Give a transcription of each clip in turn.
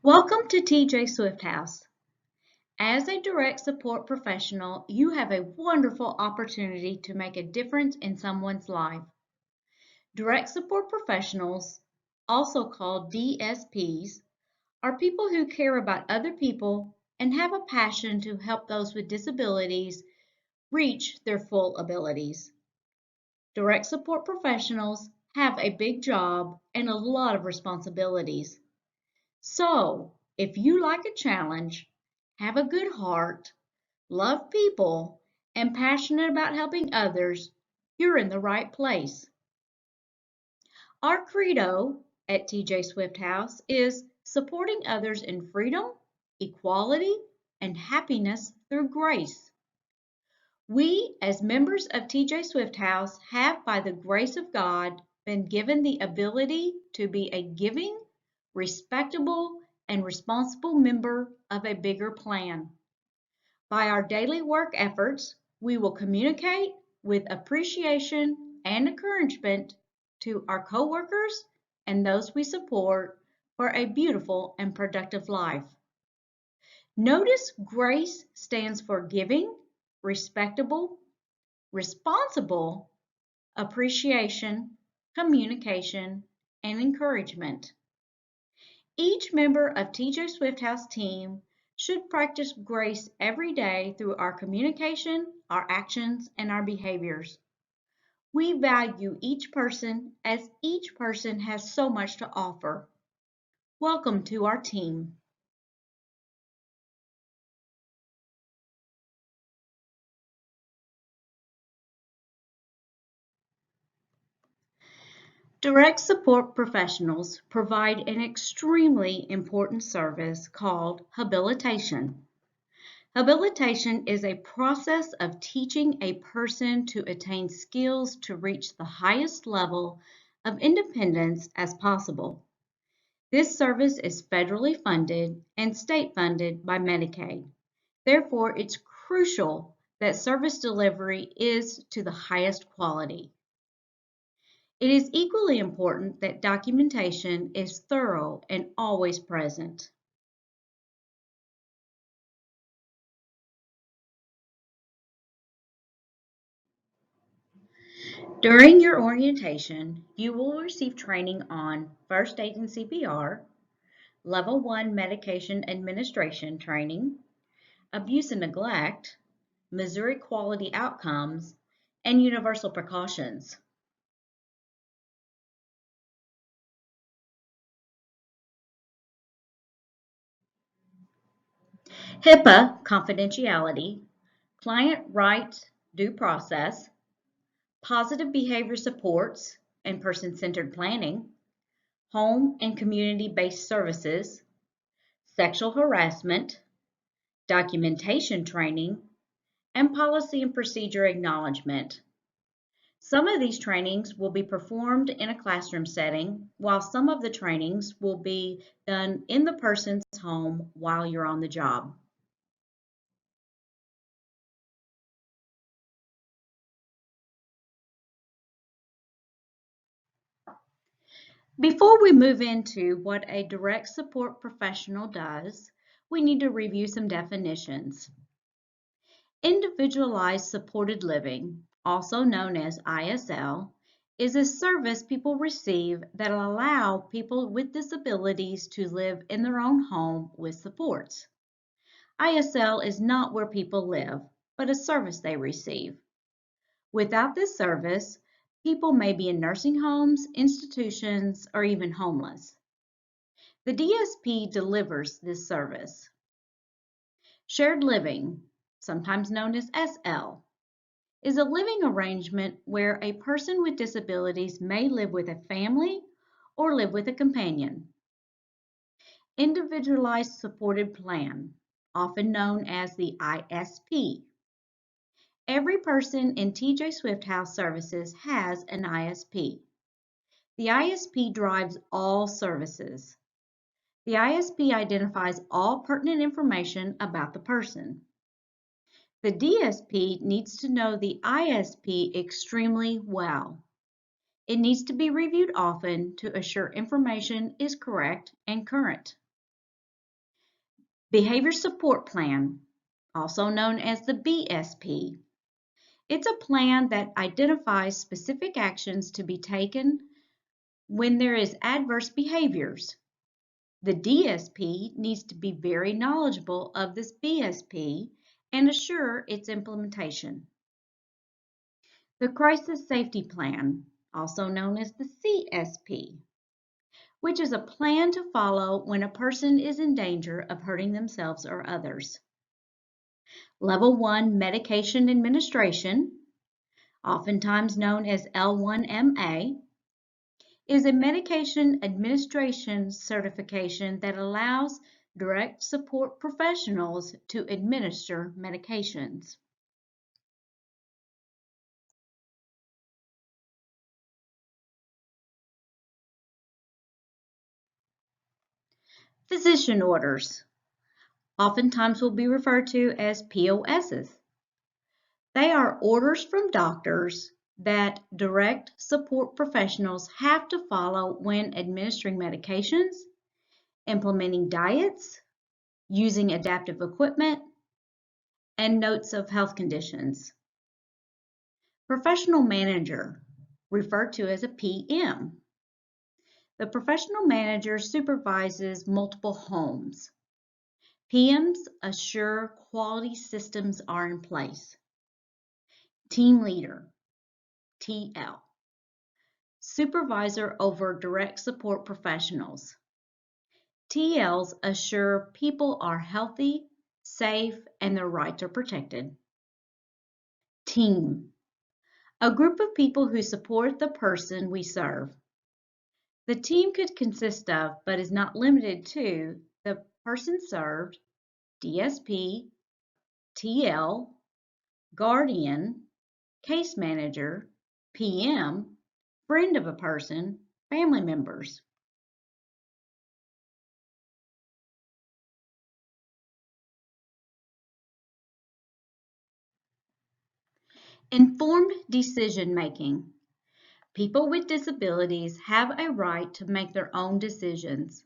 Welcome to TJ Swift House. As a direct support professional, you have a wonderful opportunity to make a difference in someone's life. Direct support professionals, also called DSPs, are people who care about other people and have a passion to help those with disabilities reach their full abilities. Direct support professionals have a big job and a lot of responsibilities. So, if you like a challenge, have a good heart, love people, and passionate about helping others, you're in the right place. Our credo at TJ Swift House is supporting others in freedom, equality, and happiness through grace. We, as members of TJ Swift House, have, by the grace of God, been given the ability to be a giving, respectable, and responsible member of a bigger plan. By our daily work efforts, we will communicate with appreciation and encouragement to our coworkers and those we support for a beautiful and productive life. Notice GRACE stands for giving, respectable, responsible, appreciation, communication, and encouragement. Each member of TJ Swift House team should practice grace every day through our communication, our actions, and our behaviors. We value each person as each person has so much to offer. Welcome to our team. Direct support professionals provide an extremely important service called habilitation. Habilitation is a process of teaching a person to attain skills to reach the highest level of independence as possible. This service is federally funded and state funded by Medicaid. Therefore, it's crucial that service delivery is to the highest quality. It is equally important that documentation is thorough and always present. During your orientation, you will receive training on first aid and CPR, level 1 medication administration training, abuse and neglect, Missouri quality outcomes, and universal precautions. HIPAA confidentiality, client rights due process, positive behavior supports and person-centered planning, home and community-based services, sexual harassment, documentation training, and policy and procedure acknowledgement. Some of these trainings will be performed in a classroom setting, while some of the trainings will be done in the person's home while you're on the job. Before we move into what a direct support professional does, we need to review some definitions. Individualized supported living, also known as ISL, is a service people receive that allow people with disabilities to live in their own home with supports. ISL is not where people live, but a service they receive. Without this service, people may be in nursing homes, institutions, or even homeless. The DSP delivers this service. Shared living, sometimes known as SL, is a living arrangement where a person with disabilities may live with a family or live with a companion. Individualized Supported Plan, often known as the ISP. Every person in TJ Swift House Services has an ISP. The ISP drives all services. The ISP identifies all pertinent information about the person. The DSP needs to know the ISP extremely well. It needs to be reviewed often to assure information is correct and current. Behavior Support Plan, also known as the BSP. It's a plan that identifies specific actions to be taken when there is adverse behaviors. The DSP needs to be very knowledgeable of this BSP and assure its implementation. The Crisis Safety Plan, also known as the CSP, which is a plan to follow when a person is in danger of hurting themselves or others. Level 1 Medication Administration, oftentimes known as L1MA, is a medication administration certification that allows direct support professionals to administer medications. Physician orders, oftentimes will be referred to as POSs. They are orders from doctors that direct support professionals have to follow when administering medications, implementing diets, using adaptive equipment, and notes of health conditions. Professional manager, referred to as a PM. The professional manager supervises multiple homes. PMs assure quality systems are in place. Team leader, TL. Supervisor over direct support professionals. TLs assure people are healthy, safe, and their rights are protected. Team. A group of people who support the person we serve. The team could consist of, but is not limited to, the person served, DSP, TL, guardian, case manager, PM, friend of a person, family members. Informed decision making. People with disabilities have a right to make their own decisions.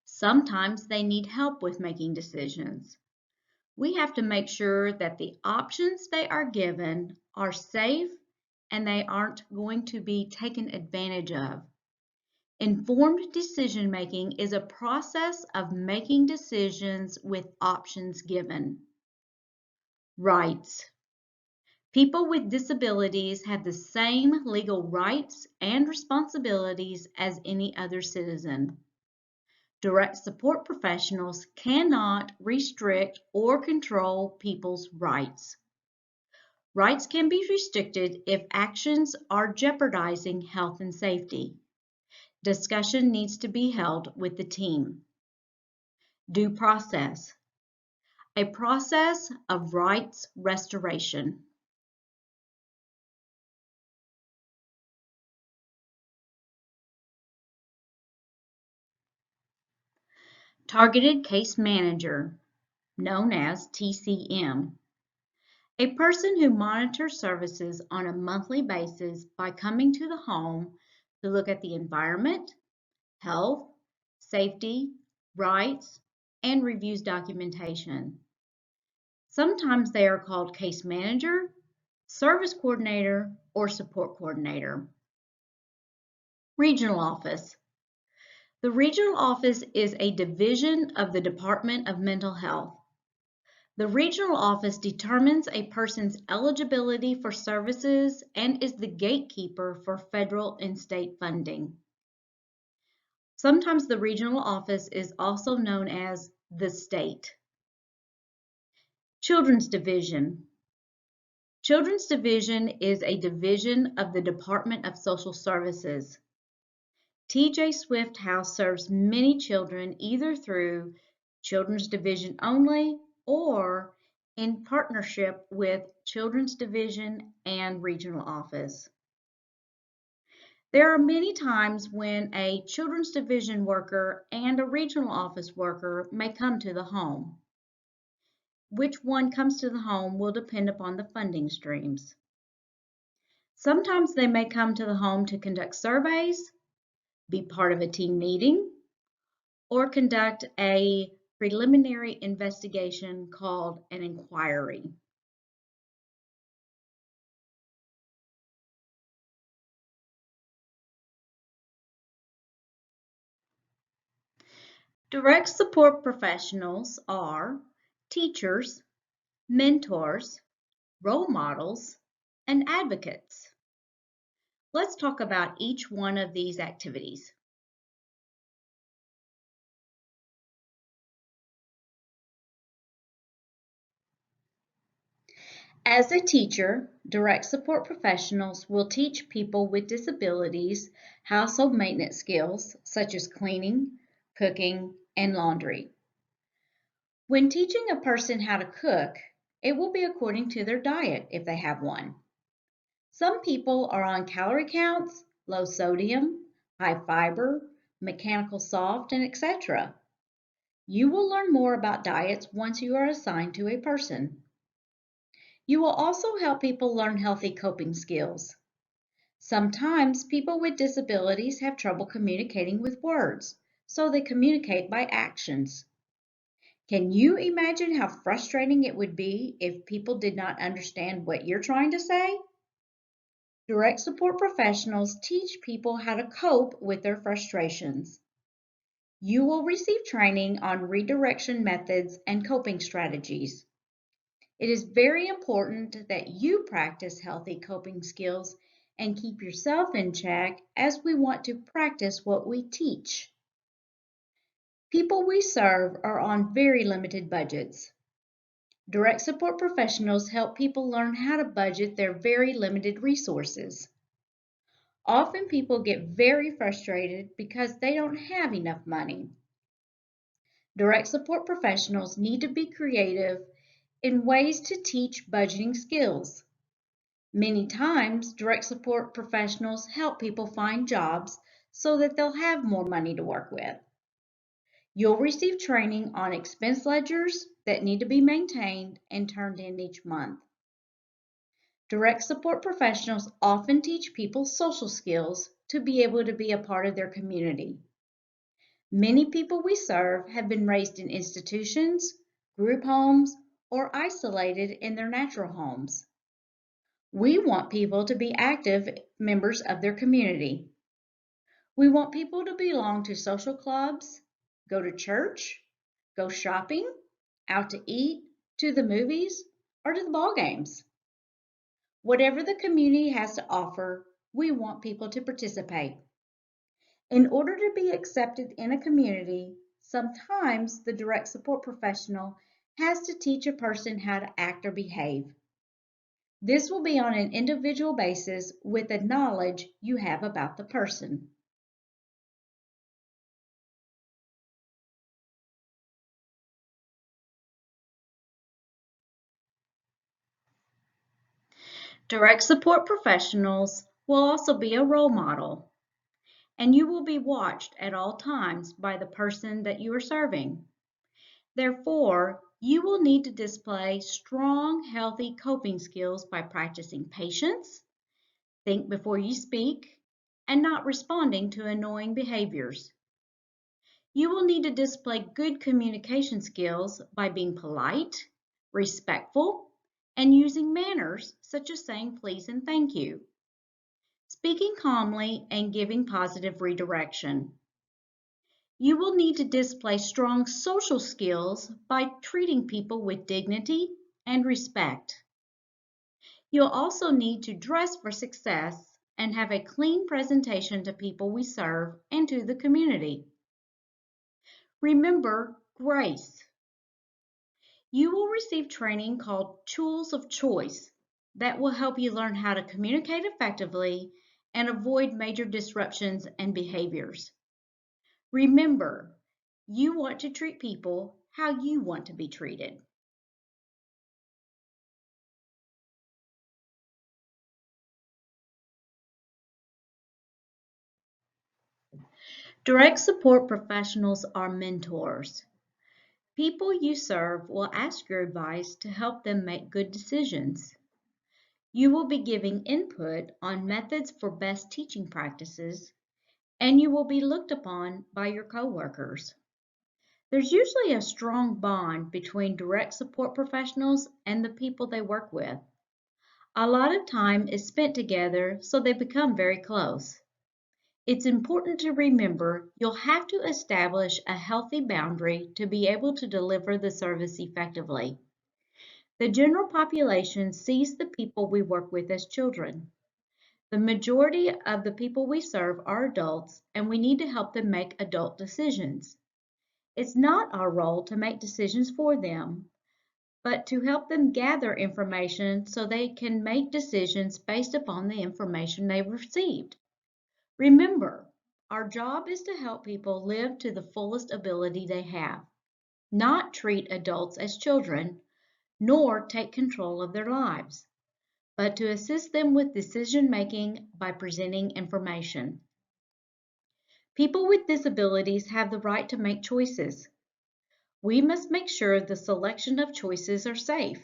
Sometimes they need help with making decisions. We have to make sure that the options they are given are safe and they aren't going to be taken advantage of. Informed decision making is a process of making decisions with options given. Rights. People with disabilities have the same legal rights and responsibilities as any other citizen. Direct support professionals cannot restrict or control people's rights. Rights can be restricted if actions are jeopardizing health and safety. Discussion needs to be held with the team. Due process. A process of rights restoration. Targeted Case Manager, known as TCM. A person who monitors services on a monthly basis by coming to the home to look at the environment, health, safety, rights, and reviews documentation. Sometimes they are called case manager, service coordinator, or support coordinator. Regional office. The regional office is a division of the Department of Mental Health. The regional office determines a person's eligibility for services and is the gatekeeper for federal and state funding. Sometimes the regional office is also known as the state. Children's Division. Children's Division is a division of the Department of Social Services. T.J. Swift House serves many children either through Children's Division only or in partnership with Children's Division and Regional Office. There are many times when a Children's Division worker and a Regional Office worker may come to the home. Which one comes to the home will depend upon the funding streams. Sometimes they may come to the home to conduct surveys, be part of a team meeting, or conduct a preliminary investigation called an inquiry. Direct support professionals are teachers, mentors, role models, and advocates. Let's talk about each one of these activities. As a teacher, direct support professionals will teach people with disabilities household maintenance skills such as cleaning, cooking, and laundry. When teaching a person how to cook, it will be according to their diet if they have one. Some people are on calorie counts, low sodium, high fiber, mechanical soft, and etc. You will learn more about diets once you are assigned to a person. You will also help people learn healthy coping skills. Sometimes people with disabilities have trouble communicating with words, so they communicate by actions. Can you imagine how frustrating it would be if people did not understand what you're trying to say? Direct support professionals teach people how to cope with their frustrations. You will receive training on redirection methods and coping strategies. It is very important that you practice healthy coping skills and keep yourself in check as we want to practice what we teach. People we serve are on very limited budgets. Direct support professionals help people learn how to budget their very limited resources. Often people get very frustrated because they don't have enough money. Direct support professionals need to be creative in ways to teach budgeting skills. Many times, direct support professionals help people find jobs so that they'll have more money to work with. You'll receive training on expense ledgers that need to be maintained and turned in each month. Direct support professionals often teach people social skills to be able to be a part of their community. Many people we serve have been raised in institutions, group homes, or isolated in their natural homes. We want people to be active members of their community. We want people to belong to social clubs, go to church, go shopping, out to eat, to the movies, or to the ball games. Whatever the community has to offer, we want people to participate. In order to be accepted in a community, sometimes the direct support professional has to teach a person how to act or behave. This will be on an individual basis with the knowledge you have about the person. Direct support professionals will also be a role model, and you will be watched at all times by the person that you are serving. Therefore, you will need to display strong, healthy coping skills by practicing patience, think before you speak, and not responding to annoying behaviors. You will need to display good communication skills by being polite, respectful, and using manners such as saying please and thank you, speaking calmly, and giving positive redirection. You will need to display strong social skills by treating people with dignity and respect. You'll also need to dress for success and have a clean presentation to people we serve and to the community. Remember grace. You will receive training called Tools of Choice that will help you learn how to communicate effectively and avoid major disruptions and behaviors. Remember, you want to treat people how you want to be treated. Direct support professionals are mentors. People you serve will ask your advice to help them make good decisions. You will be giving input on methods for best teaching practices, and you will be looked upon by your coworkers. There's usually a strong bond between direct support professionals and the people they work with. A lot of time is spent together, so they become very close. It's important to remember you'll have to establish a healthy boundary to be able to deliver the service effectively. The general population sees the people we work with as children. The majority of the people we serve are adults, and we need to help them make adult decisions. It's not our role to make decisions for them, but to help them gather information so they can make decisions based upon the information they've received. Remember, our job is to help people live to the fullest ability they have, not treat adults as children, nor take control of their lives, but to assist them with decision making by presenting information. People with disabilities have the right to make choices. We must make sure the selection of choices are safe.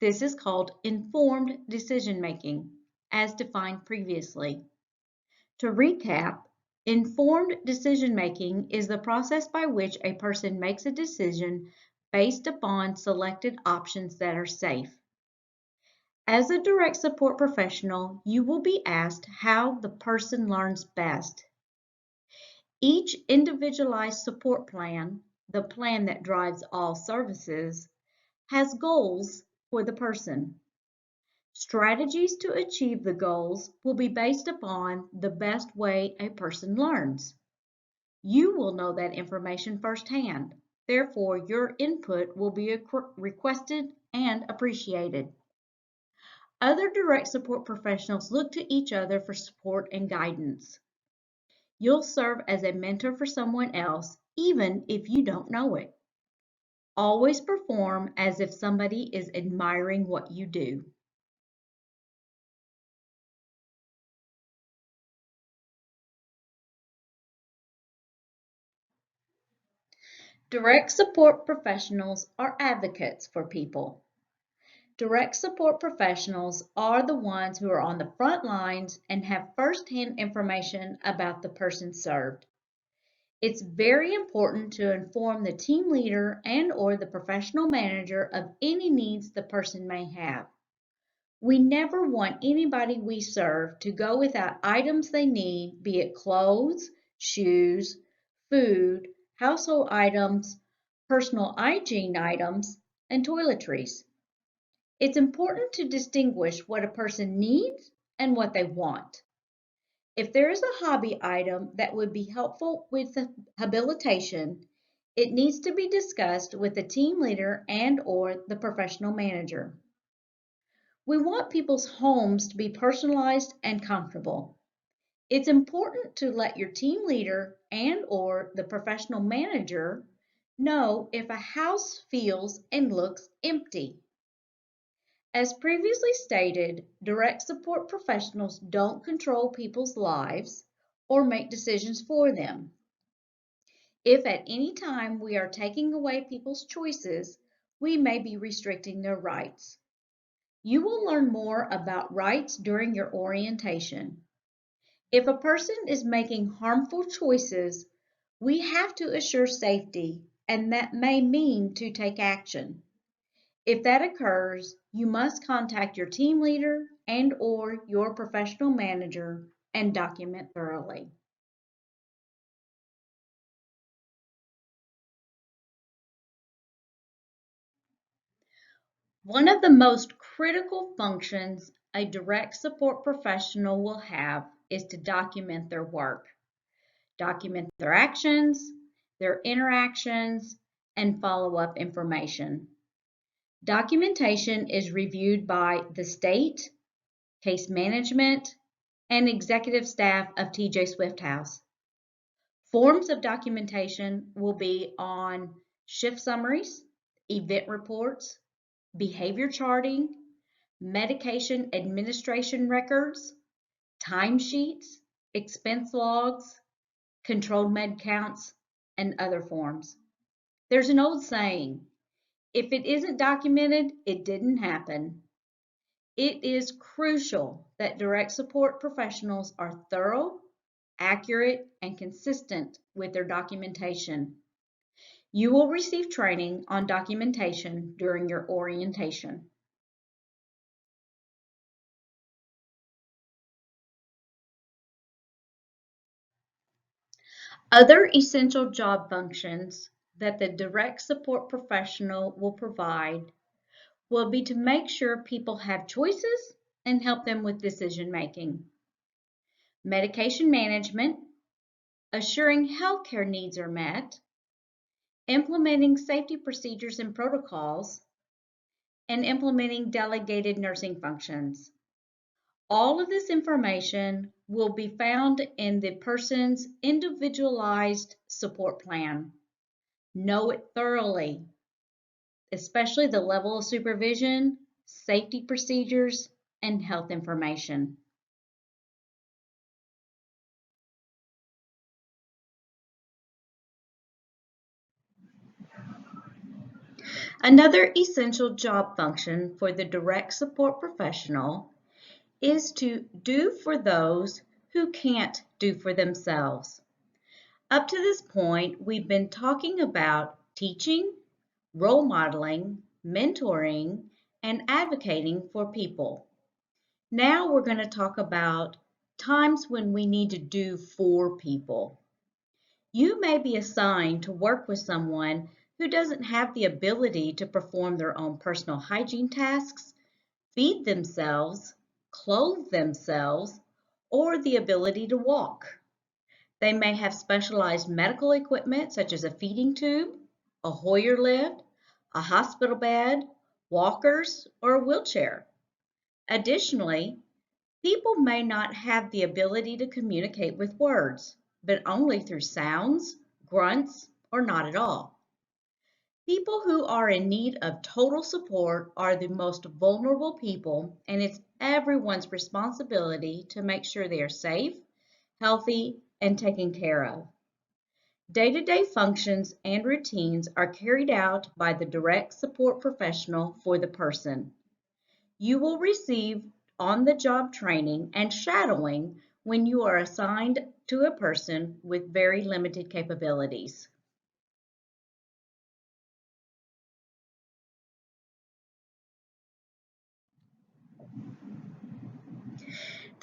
This is called informed decision making, as defined previously. To recap, informed decision making is the process by which a person makes a decision based upon selected options that are safe. As a direct support professional, you will be asked how the person learns best. Each individualized support plan, the plan that drives all services, has goals for the person. Strategies to achieve the goals will be based upon the best way a person learns. You will know that information firsthand. Therefore, your input will be requested and appreciated. Other direct support professionals look to each other for support and guidance. You'll serve as a mentor for someone else, even if you don't know it. Always perform as if somebody is admiring what you do. Direct support professionals are advocates for people. Direct support professionals are the ones who are on the front lines and have firsthand information about the person served. It's very important to inform the team leader and/or the professional manager of any needs the person may have. We never want anybody we serve to go without items they need, be it clothes, shoes, food, household items, personal hygiene items, and toiletries. It's important to distinguish what a person needs and what they want. If there is a hobby item that would be helpful with habilitation, it needs to be discussed with the team leader and/or the professional manager. We want people's homes to be personalized and comfortable. It's important to let your team leader and/or the professional manager know if a house feels and looks empty. As previously stated, direct support professionals don't control people's lives or make decisions for them. If at any time we are taking away people's choices, we may be restricting their rights. You will learn more about rights during your orientation. If a person is making harmful choices, we have to assure safety, and that may mean to take action. If that occurs, you must contact your team leader and/or your professional manager and document thoroughly. One of the most critical functions a direct support professional will have is to document their work. Document their actions, their interactions, and follow-up information. Documentation is reviewed by the state, case management, and executive staff of TJ Swift House. Forms of documentation will be on shift summaries, event reports, behavior charting, medication administration records, timesheets, expense logs, controlled med counts, and other forms. There's an old saying, if it isn't documented, it didn't happen. It is crucial that direct support professionals are thorough, accurate, and consistent with their documentation. You will receive training on documentation during your orientation. Other essential job functions that the direct support professional will provide will be to make sure people have choices and help them with decision making. Medication management, assuring healthcare needs are met, implementing safety procedures and protocols, and implementing delegated nursing functions. All of this information will be found in the person's individualized support plan. Know it thoroughly, especially the level of supervision, safety procedures, and health information. Another essential job function for the direct support professional is to do for those who can't do for themselves. Up to this point, we've been talking about teaching, role modeling, mentoring, and advocating for people. Now we're going to talk about times when we need to do for people. You may be assigned to work with someone who doesn't have the ability to perform their own personal hygiene tasks, feed themselves, clothe themselves, or the ability to walk. They may have specialized medical equipment such as a feeding tube, a Hoyer lift, a hospital bed, walkers, or a wheelchair. Additionally, people may not have the ability to communicate with words, but only through sounds, grunts, or not at all. People who are in need of total support are the most vulnerable people, and it's everyone's responsibility to make sure they are safe, healthy, and taken care of. Day-to-day functions and routines are carried out by the direct support professional for the person. You will receive on-the-job training and shadowing when you are assigned to a person with very limited capabilities.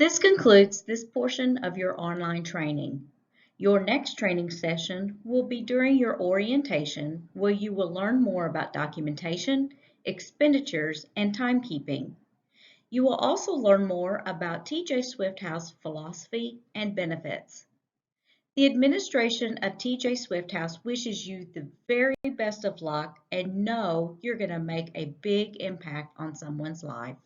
This concludes this portion of your online training. Your next training session will be during your orientation, where you will learn more about documentation, expenditures, and timekeeping. You will also learn more about TJ Swift House philosophy and benefits. The administration of TJ Swift House wishes you the very best of luck and know you're going to make a big impact on someone's life.